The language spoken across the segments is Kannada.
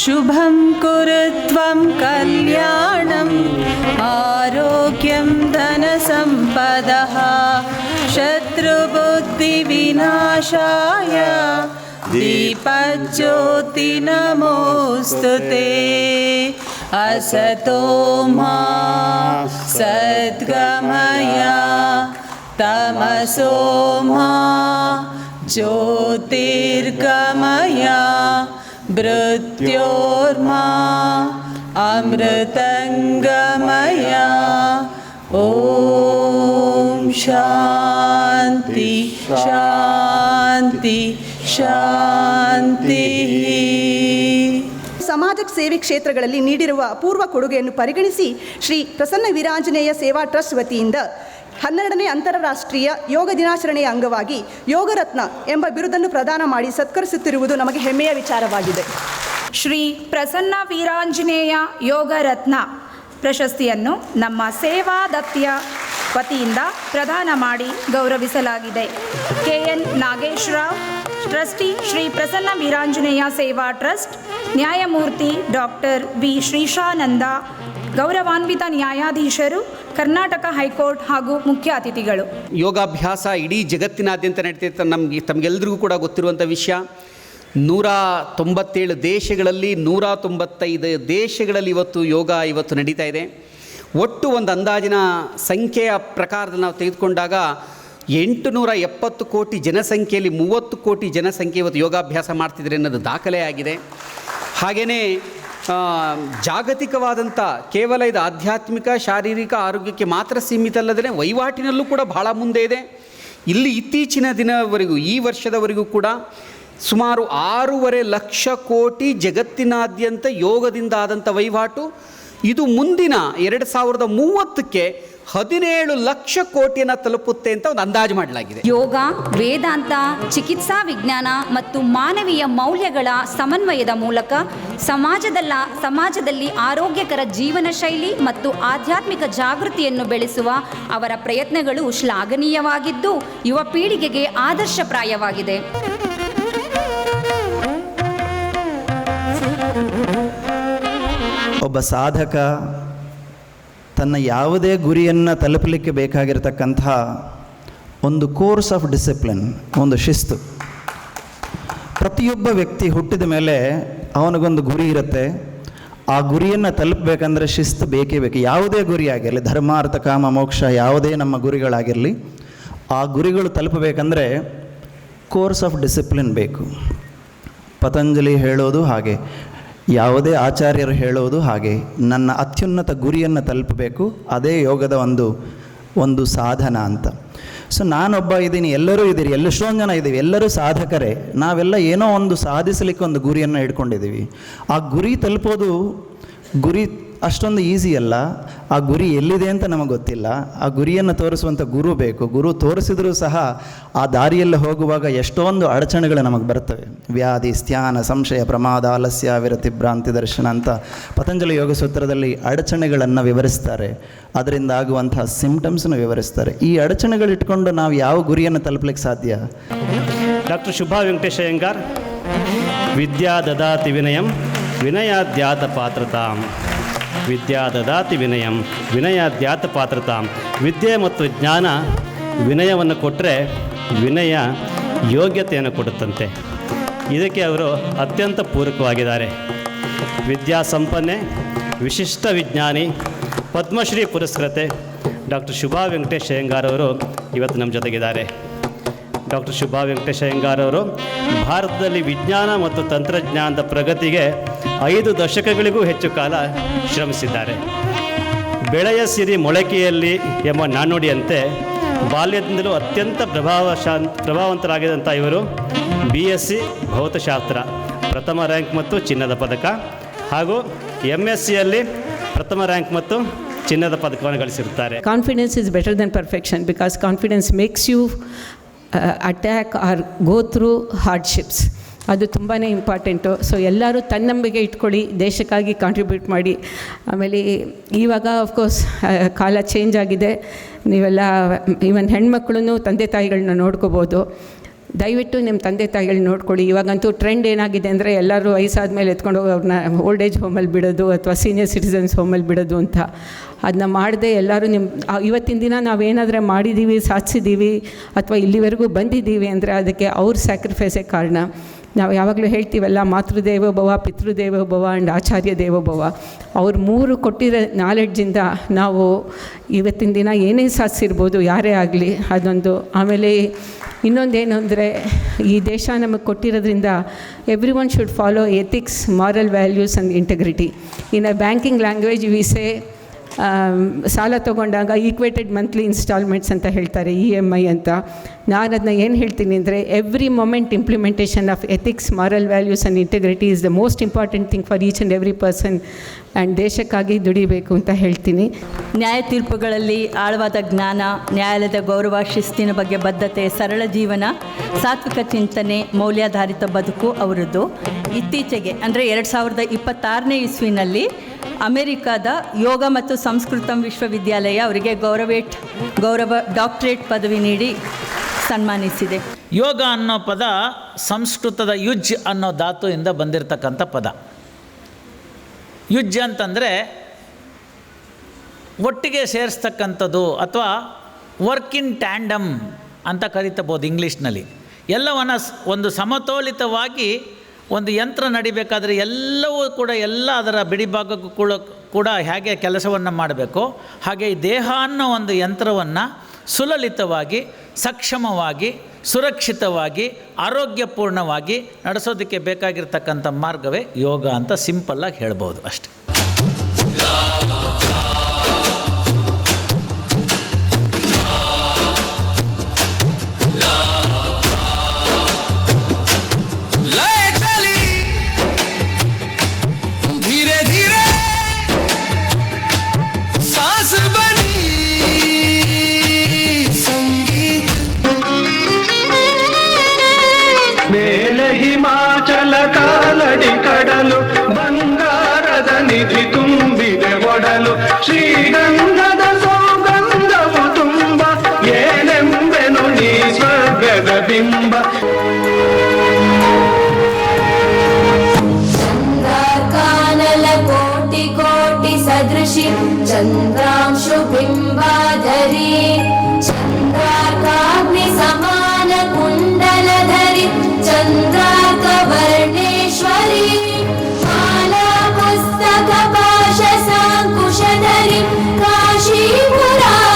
ಶುಭಂ ಕುರುತ್ವಂ ಕಲ್ಯಾಣಂ ಆರೋಗ್ಯಂ ಧನ ಸಂಪದಃ ಶತ್ರುಬುದ್ಧಿ ವಿನಾಶಾಯ ದೀಪಜ್ಯೋತಿ ನಮೋಸ್ತುತೆ. ಅಸತೋ ಮಾ ಸದ್ಗಮಯ ತಮಸೋ ಮಾ ಜ್ಯೋತಿರ್ಗಮಯ ಮೃತ್ಯೋರ್ಮಾ ಅಮೃತಂಗಮಯ. ಓಂ ಶಾಂತಿ ಶಾಂತಿ ಶಾಂತಿ. ಸಮಾಜ ಸೇವೆ ಕ್ಷೇತ್ರಗಳಲ್ಲಿ ನೀಡಿರುವ ಅಪೂರ್ವ ಕೊಡುಗೆಯನ್ನು ಪರಿಗಣಿಸಿ ಶ್ರೀ ಪ್ರಸನ್ನ ವೀರಾಂಜನೇಯ ಸೇವಾ ಟ್ರಸ್ಟ್ ವತಿಯಿಂದ 12ನೇ ಅಂತಾರಾಷ್ಟ್ರೀಯ ಯೋಗ ದಿನಾಚರಣೆಯ ಅಂಗವಾಗಿ ಯೋಗರತ್ನ ಎಂಬ ಬಿರುದನ್ನು ಪ್ರದಾನ ಮಾಡಿ ಸತ್ಕರಿಸುತ್ತಿರುವುದು ನಮಗೆ ಹೆಮ್ಮೆಯ ವಿಚಾರವಾಗಿದೆ. ಶ್ರೀ ಪ್ರಸನ್ನ ವೀರಾಂಜನೇಯ ಯೋಗರತ್ನ ಪ್ರಶಸ್ತಿಯನ್ನು ನಮ್ಮ ಸೇವಾ ದತ್ಯ ವತಿಯಿಂದ ಪ್ರದಾನ ಮಾಡಿ ಗೌರವಿಸಲಾಗಿದೆ. KN ನಾಗೇಶ್ರಾವ್, ಟ್ರಸ್ಟಿ ಶ್ರೀ ಪ್ರಸನ್ನ ವೀರಾಂಜನೇಯ ಸೇವಾ ಟ್ರಸ್ಟ್, ನ್ಯಾಯಮೂರ್ತಿ ಡಾಕ್ಟರ್ ವಿ ಶ್ರೀಶಾನಂದ, ಗೌರವಾನ್ವಿತ ನ್ಯಾಯಾಧೀಶರು, ಕರ್ನಾಟಕ ಹೈಕೋರ್ಟ್ ಹಾಗೂ ಮುಖ್ಯ ಅತಿಥಿಗಳು. ಯೋಗಾಭ್ಯಾಸ ಇಡೀ ಜಗತ್ತಿನಾದ್ಯಂತ ನಡೀತಿರ್ತಾರೆ. ತಮಗೆಲ್ಲರಿಗೂ ಕೂಡ ಗೊತ್ತಿರುವಂಥ ವಿಷಯ. 197 ದೇಶಗಳಲ್ಲಿ 195 ದೇಶಗಳಲ್ಲಿ ಇವತ್ತು ನಡೀತಾ ಇದೆ. ಒಟ್ಟು ಒಂದು ಅಂದಾಜಿನ ಸಂಖ್ಯೆಯ ಪ್ರಕಾರದಲ್ಲಿ ನಾವು ತೆಗೆದುಕೊಂಡಾಗ 870 ಕೋಟಿ ಜನಸಂಖ್ಯೆಯಲ್ಲಿ 30 ಕೋಟಿ ಜನಸಂಖ್ಯೆ ಇವತ್ತು ಯೋಗಾಭ್ಯಾಸ ಮಾಡ್ತಿದ್ದಾರೆ ಅನ್ನೋದು ದಾಖಲೆ ಆಗಿದೆ. ಹಾಗೆಯೇ ಜಾಗತಿಕವಾದಂಥ ಕೇವಲ ಇದು ಆಧ್ಯಾತ್ಮಿಕ ಶಾರೀರಿಕ ಆರೋಗ್ಯಕ್ಕೆ ಮಾತ್ರ ಸೀಮಿತ ಅಲ್ಲದೇ ವಹಿವಾಟಿನಲ್ಲೂ ಕೂಡ ಬಹಳ ಮುಂದೆ ಇದೆ. ಇಲ್ಲಿ ಇತ್ತೀಚಿನ ದಿನವರೆಗೂ ಈ ವರ್ಷದವರೆಗೂ ಕೂಡ ಸುಮಾರು 6.5 ಲಕ್ಷ ಕೋಟಿ ಜಗತ್ತಿನಾದ್ಯಂತ ಯೋಗದಿಂದ ಆದಂಥ ವಹಿವಾಟು. ಇದು ಮುಂದಿನ 2030ಕ್ಕೆ 17 ಲಕ್ಷ ಕೋಟಿಯನ್ನು ತಲುಪುತ್ತೆ ಅಂತ ಒಂದು ಅಂದಾಜು ಮಾಡಲಾಗಿದೆ. ಯೋಗ, ವೇದಾಂತ, ಚಿಕಿತ್ಸಾ ವಿಜ್ಞಾನ ಮತ್ತು ಮಾನವೀಯ ಮೌಲ್ಯಗಳ ಸಮನ್ವಯದ ಮೂಲಕ ಸಮಾಜದಲ್ಲಿ ಆರೋಗ್ಯಕರ ಜೀವನ ಶೈಲಿ ಮತ್ತು ಆಧ್ಯಾತ್ಮಿಕ ಜಾಗೃತಿಯನ್ನು ಬೆಳೆಸುವ ಅವರ ಪ್ರಯತ್ನಗಳು ಶ್ಲಾಘನೀಯವಾಗಿದ್ದು ಯುವ ಪೀಳಿಗೆಗೆ ಆದರ್ಶಪ್ರಾಯವಾಗಿದೆ. ಒಬ್ಬ ಸಾಧಕ ತನ್ನ ಯಾವುದೇ ಗುರಿಯನ್ನು ತಲುಪಲಿಕ್ಕೆ ಬೇಕಾಗಿರತಕ್ಕಂತಹ ಒಂದು ಕೋರ್ಸ್ ಆಫ್ ಡಿಸಿಪ್ಲಿನ್, ಒಂದು ಶಿಸ್ತು. ಪ್ರತಿಯೊಬ್ಬ ವ್ಯಕ್ತಿ ಹುಟ್ಟಿದ ಮೇಲೆ ಅವನಿಗೊಂದು ಗುರಿ ಇರುತ್ತೆ. ಆ ಗುರಿಯನ್ನು ತಲುಪಬೇಕಂದ್ರೆ ಶಿಸ್ತು ಬೇಕೇ ಬೇಕು. ಯಾವುದೇ ಗುರಿ ಆಗಿರಲಿ, ಧರ್ಮ ಅರ್ಥ ಕಾಮ ಮೋಕ್ಷ ಯಾವುದೇ ನಮ್ಮ ಗುರಿಗಳಾಗಿರಲಿ, ಆ ಗುರಿಗಳು ತಲುಪಬೇಕಂದ್ರೆ ಕೋರ್ಸ್ ಆಫ್ ಡಿಸಿಪ್ಲಿನ್ ಬೇಕು. ಪತಂಜಲಿ ಹೇಳೋದು ಹಾಗೆ, ಯಾವುದೇ ಆಚಾರ್ಯರು ಹೇಳೋದು ಹಾಗೆ, ನನ್ನ ಅತ್ಯುನ್ನತ ಗುರಿಯನ್ನು ತಲುಪಬೇಕು, ಅದೇ ಯೋಗದ ಒಂದು ಸಾಧನ ಅಂತ. ಸೊ ನಾನೊಬ್ಬ ಇದ್ದೀನಿ, ಎಲ್ಲರೂ ಇದ್ದೀರಿ, ಎಷ್ಟೊಂದು ಜನ ಇದ್ದೀವಿ, ಎಲ್ಲರೂ ಸಾಧಕರೇ. ನಾವೆಲ್ಲ ಏನೋ ಒಂದು ಸಾಧಿಸಲಿಕ್ಕೆ ಒಂದು ಗುರಿಯನ್ನು ಇಟ್ಕೊಂಡಿದ್ದೀವಿ. ಆ ಗುರಿ ತಲುಪೋದು ಗುರಿ ಅಷ್ಟೊಂದು ಈಸಿ ಅಲ್ಲ. ಆ ಗುರಿ ಎಲ್ಲಿದೆ ಅಂತ ನಮಗೆ ಗೊತ್ತಿಲ್ಲ. ಆ ಗುರಿಯನ್ನು ತೋರಿಸುವಂಥ ಗುರು ಬೇಕು. ಗುರು ತೋರಿಸಿದರೂ ಸಹ ಆ ದಾರಿಯಲ್ಲಿ ಹೋಗುವಾಗ ಎಷ್ಟೊಂದು ಅಡಚಣೆಗಳು ನಮಗೆ ಬರ್ತವೆ. ವ್ಯಾಧಿ, ಸ್ಥಾನ, ಸಂಶಯ, ಪ್ರಮಾದ, ಆಲಸ್ಯ, ವಿರತಿ, ಭ್ರಾಂತಿ, ದರ್ಶನ ಅಂತ ಪತಂಜಲಿ ಯೋಗ ಸೂತ್ರದಲ್ಲಿ ಅಡಚಣೆಗಳನ್ನು ವಿವರಿಸ್ತಾರೆ. ಅದರಿಂದ ಆಗುವಂತಹ ಸಿಂಪ್ಟಮ್ಸನ್ನು ವಿವರಿಸ್ತಾರೆ. ಈ ಅಡಚಣೆಗಳಿಟ್ಕೊಂಡು ನಾವು ಯಾವ ಗುರಿಯನ್ನು ತಲುಪಲಿಕ್ಕೆ ಸಾಧ್ಯ? ಡಾಕ್ಟರ್ ಶುಭಾ ವೆಂಕಟೇಶ ಅಯ್ಯಂಗಾರ್, ವಿದ್ಯಾ ದದಾತಿ ವಿನಯಂ ವಿನಯಾದ್ಯಾತ ಪಾತ್ರತಾಂ. ವಿದ್ಯಾ ದದಾತಿ ವಿನಯಂ ವಿನಯಾದ್ಯಾತ ಪಾತ್ರತಾಂ. ವಿದ್ಯೆ ಮತ್ತು ಜ್ಞಾನ ವಿನಯವನ್ನು ಕೊಟ್ಟರೆ ವಿನಯ ಯೋಗ್ಯತೆಯನ್ನು ಕೊಡುತ್ತಂತೆ. ಇದಕ್ಕೆ ಅವರು ಅತ್ಯಂತ ಪೂರಕವಾಗಿದ್ದಾರೆ. ವಿದ್ಯಾಸಂಪನ್ನೆ, ವಿಶಿಷ್ಟ ವಿಜ್ಞಾನಿ, ಪದ್ಮಶ್ರೀ ಪುರಸ್ಕೃತೆ ಡಾಕ್ಟರ್ ಶುಭಾ ವೆಂಕಟೇಶ ಅಯ್ಯಂಗಾರ್ ಅವರು ಇವತ್ತು ನಮ್ಮ ಜೊತೆಗಿದ್ದಾರೆ. ಡಾಕ್ಟರ್ ಶುಭಾ ವೆಂಕಟೇಶ ಅಯ್ಯಂಗಾರ್ ಅವರು ಭಾರತದಲ್ಲಿ ವಿಜ್ಞಾನ ಮತ್ತು ತಂತ್ರಜ್ಞಾನದ ಪ್ರಗತಿಗೆ 5 ದಶಕಗಳಿಗೂ ಹೆಚ್ಚು ಕಾಲ ಶ್ರಮಿಸಿದ್ದಾರೆ. ಬೆಳೆಯ ಸಿರಿ ಮೊಳಕೆಯಲ್ಲಿ ಎಂಬ ನಾಣ್ಣುಡಿಯಂತೆ ಬಾಲ್ಯದಿಂದಲೂ ಅತ್ಯಂತ ಪ್ರಭಾವವಂತರಾಗಿದ್ದಂಥ ಇವರು BSc ಭೌತಶಾಸ್ತ್ರ ಪ್ರಥಮ ರ್ಯಾಂಕ್ ಮತ್ತು ಚಿನ್ನದ ಪದಕ, ಹಾಗೂ MScಯಲ್ಲಿ ಪ್ರಥಮ ರ್ಯಾಂಕ್ ಮತ್ತು ಚಿನ್ನದ ಪದಕವನ್ನು ಗಳಿಸಿರುತ್ತಾರೆ. Confidence is better then perfection because confidence makes you attack or go through hardships. ಅದು ತುಂಬಾ ಇಂಪಾರ್ಟೆಂಟು. ಸೊ ಎಲ್ಲರೂ ತನ್ನಂಬಿಕೆ ಇಟ್ಕೊಳ್ಳಿ, ದೇಶಕ್ಕಾಗಿ ಕಾಂಟ್ರಿಬ್ಯೂಟ್ ಮಾಡಿ. ಆಮೇಲೆ ಇವಾಗ ಆಫ್ಕೋರ್ಸ್ ಕಾಲ ಚೇಂಜ್ ಆಗಿದೆ. ನೀವೆಲ್ಲ ಈವನ್ ಹೆಣ್ಮಕ್ಳೂ ತಂದೆ ತಾಯಿಗಳನ್ನ ನೋಡ್ಕೋಬೋದು. ದಯವಿಟ್ಟು ನಿಮ್ಮ ತಂದೆ ತಾಯಿಗಳು ನೋಡ್ಕೊಳ್ಳಿ. ಇವಾಗಂತೂ ಟ್ರೆಂಡ್ ಏನಾಗಿದೆ ಅಂದರೆ ಎಲ್ಲರೂ ವಯಸ್ಸಾದ್ಮೇಲೆ ಎತ್ಕೊಂಡು ಹೋಗಿ ಅವ್ರನ್ನ ಓಲ್ಡ್ ಏಜ್ ಹೋಮಲ್ಲಿ ಬಿಡೋದು ಅಥವಾ ಸೀನಿಯರ್ ಸಿಟಿಸನ್ಸ್ ಹೋಮಲ್ಲಿ ಬಿಡೋದು ಅಂತ. ಅದನ್ನ ಮಾಡದೆ ಎಲ್ಲರೂ ಇವತ್ತಿನ ದಿನ ನಾವೇನಾದರೂ ಮಾಡಿದ್ದೀವಿ, ಸಾಧಿಸಿದ್ದೀವಿ ಅಥವಾ ಇಲ್ಲಿವರೆಗೂ ಬಂದಿದ್ದೀವಿ ಅಂದರೆ ಅದಕ್ಕೆ ಅವ್ರ ಸ್ಯಾಕ್ರಿಫೈಸೇ ಕಾರಣ. ನಾವು ಯಾವಾಗಲೂ ಹೇಳ್ತೀವಲ್ಲ, ಮಾತೃದೇವೋಭವ, ಪಿತೃದೇವೋಭವ ಆ್ಯಂಡ್ ಆಚಾರ್ಯ ದೇವೋಭವ. ಅವ್ರು 3 ಕೊಟ್ಟಿರೋ ನಾಲೆಡ್ಜಿಂದ ನಾವು ಇವತ್ತಿನ ದಿನ ಏನೇ ಸಾಧಿಸಿರ್ಬೋದು, ಯಾರೇ ಆಗಲಿ ಅದೊಂದು. ಆಮೇಲೆ ಇನ್ನೊಂದೇನು ಅಂದರೆ, ಈ ದೇಶ ನಮಗೆ ಕೊಟ್ಟಿರೋದ್ರಿಂದ every one should follow ethics, moral values and integrity. In a banking language we say, ಸಾಲ ತೊಗೊಂಡಾಗ ಈಕ್ವೇಟೆಡ್ ಮಂತ್ಲಿ ಇನ್ಸ್ಟಾಲ್ಮೆಂಟ್ಸ್ ಅಂತ ಹೇಳ್ತಾರೆ, EMI ಅಂತ. ನಾನು ಅದನ್ನ ಏನು ಹೇಳ್ತೀನಿ ಅಂದರೆ, every moment implementation of ethics, moral values and integrity is the most important thing for each and every person. And ದೇಶಕ್ಕಾಗಿ ದುಡಿಬೇಕು ಅಂತ ಹೇಳ್ತೀನಿ. ನ್ಯಾಯ ತೀರ್ಪುಗಳಲ್ಲಿ ಆಳವಾದ ಜ್ಞಾನ, ನ್ಯಾಯಾಲಯದ ಗೌರವ, ಶಿಸ್ತಿನ ಬಗ್ಗೆ ಬದ್ಧತೆ, ಸರಳ ಜೀವನ, ಸಾತ್ವಿಕ ಚಿಂತನೆ, ಮೌಲ್ಯಾಧಾರಿತ ಬದುಕು ಅವರದ್ದು. ಇತ್ತೀಚೆಗೆ ಅಂದರೆ 2026ನೇ ಇಸ್ವಿನಲ್ಲಿ ಅಮೆರಿಕಾದ ಯೋಗ ಮತ್ತು ಸಂಸ್ಕೃತಂ ವಿಶ್ವವಿದ್ಯಾಲಯ ಅವರಿಗೆ ಗೌರವ ಡಾಕ್ಟರೇಟ್ ಪದವಿ ನೀಡಿ ಸನ್ಮಾನಿಸಿದೆ. ಯೋಗ ಅನ್ನೋ ಪದ ಸಂಸ್ಕೃತದ ಯುಜ್ ಅನ್ನೋ ಧಾತುವಿಂದ ಬಂದಿರತಕ್ಕಂಥ ಪದ. ಯುಜ್ ಅಂತಂದರೆ ಒಟ್ಟಿಗೆ ಸೇರಿಸ್ತಕ್ಕಂಥದ್ದು ಅಥವಾ ವರ್ಕ್ ಇನ್ ಟ್ಯಾಂಡಮ್ ಅಂತ ಕರಿತಬೋದು ಇಂಗ್ಲೀಷ್ನಲ್ಲಿ. ಎಲ್ಲವನ್ನು ಒಂದು ಸಮತೋಲಿತವಾಗಿ ಒಂದು ಯಂತ್ರ ನಡಿಬೇಕಾದ್ರೆ ಎಲ್ಲವೂ ಕೂಡ ಅದರ ಬಿಡಿಭಾಗಕ್ಕೂ ಕೂಡ ಹೇಗೆ ಕೆಲಸವನ್ನು ಮಾಡಬೇಕು, ಹಾಗೆ ಈ ದೇಹ ಅನ್ನೋ ಒಂದು ಯಂತ್ರವನ್ನು ಸುಲಲಿತವಾಗಿ, ಸಕ್ಷಮವಾಗಿ, ಸುರಕ್ಷಿತವಾಗಿ, ಆರೋಗ್ಯಪೂರ್ಣವಾಗಿ ನಡೆಸೋದಕ್ಕೆ ಬೇಕಾಗಿರ್ತಕ್ಕಂಥ ಮಾರ್ಗವೇ ಯೋಗ ಅಂತ ಸಿಂಪಲ್ಲಾಗಿ ಹೇಳ್ಬೋದು ಅಷ್ಟೆ. ಹಿಮಾಚಲ ಕಾಲಡಿ ಕಡಲು, ಬಂಗಾರದ ನಿಧಿ ತುಂಬಿದೆ ಒಡಲು, ಶ್ರೀಗಂಧದ ಸೌಗಂಧವು ತುಂಬ, ಏನೆಂಬೆನು ನೀ ಸ್ವರ್ಗದ ಬಿಂಬ. ಚಂದ್ರಕಾನಲ ಕೋಟಿ ಕೋಟಿ ಸದೃಶಿ, ಚಂದ್ರಾಂಶು ಬಿಂಬಾಧರಿ, ಚಂದ್ರಾರ್ಕಾಗ್ನಿ ಸಮಾನ ಕುಂಡಲಧರಿ, ಚಂದ್ರಾರ್ಕ ವರ್ಣೇಶ್ವರಿ, ಮಾಲಾ ಪುಸ್ತಕ ಪಾಶ ಸಾಂಕುಶಧರಿ, ಕಾಶೀಪುರಾಧೀಶ್ವರಿ.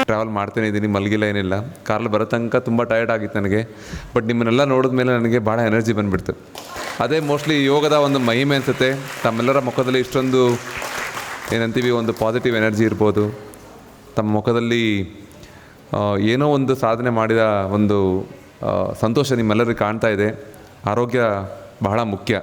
ಟ್ರಾವೆಲ್ ಮಾಡ್ತಾನೆ ಇದ್ದೀನಿ, ಮಲಗಿಲ್ಲ, ಏನಿಲ್ಲ. ಕಾರಲ್ಲಿ ಬರೋ ತನಕ ತುಂಬ ಟಯರ್ಡ್ ಆಗಿತ್ತು ನನಗೆ. ಬಟ್ ನಿಮ್ಮನ್ನೆಲ್ಲ ನೋಡಿದ್ಮೇಲೆ ನನಗೆ ಭಾಳ ಎನರ್ಜಿ ಬಂದುಬಿಡ್ತು. ಅದೇ ಮೋಸ್ಟ್ಲಿ ಯೋಗದ ಒಂದು ಮಹಿಮೆ ಅನಿಸುತ್ತೆ. ತಮ್ಮೆಲ್ಲರ ಮುಖದಲ್ಲಿ ಇಷ್ಟೊಂದು ಏನಂತೀವಿ, ಒಂದು ಪಾಸಿಟಿವ್ ಎನರ್ಜಿ ಇರ್ಬೋದು. ತಮ್ಮ ಮುಖದಲ್ಲಿ ಏನೋ ಒಂದು ಸಾಧನೆ ಮಾಡಿದ ಒಂದು ಸಂತೋಷ ನಿಮ್ಮೆಲ್ಲರಿಗೂ ಕಾಣ್ತಾ ಇದೆ. ಆರೋಗ್ಯ ಬಹಳ ಮುಖ್ಯ.